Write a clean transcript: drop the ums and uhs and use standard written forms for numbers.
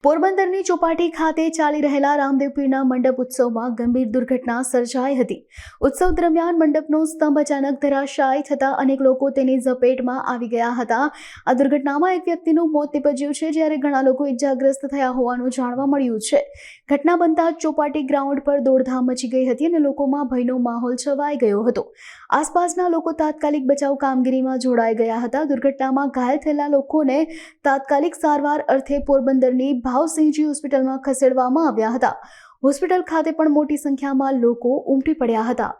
પોરબંદરની ચોપાટી ખાતે ચાલી રહેલા રામદેવ પીરના મંડપ ઉત્સવમાં ગંભીર દુર્ઘટના સર્જાઈ હતી। ઉત્સવ દરમિયાન મંડપનો સ્તંભ અચાનક ધરાશાયી થતા અનેક લોકો તેની ઝપેટમાં આવી ગયા હતા। આ દુર્ઘટનામાં એક વ્યક્તિનું મોત નીપજ્યું છે, જ્યારે ઘણા લોકો ઇજાગ્રસ્ત થયા હોવાનું જાણવા મળ્યું છે। ઘટના બનતા ચોપાટી ગ્રાઉન્ડ પર દોડધામ મચી ગઈ હતી અને લોકોમાં ભયનો માહોલ છવાઈ ગયો હતો। આસપાસના લોકો તાત્કાલિક બચાવ કામગીરીમાં જોડાઈ ગયા હતા। દુર્ઘટનામાં ઘાયલ થયેલા લોકોને તાત્કાલિક સારવાર અર્થે પોરબંદરની ભાવસિંહજી હોસ્પિટલમાં ખસેડવામાં આવ્યા હતા। હોસ્પિટલ ખાતે પણ મોટી સંખ્યામાં લોકો ઉમટી પડ્યા હતા।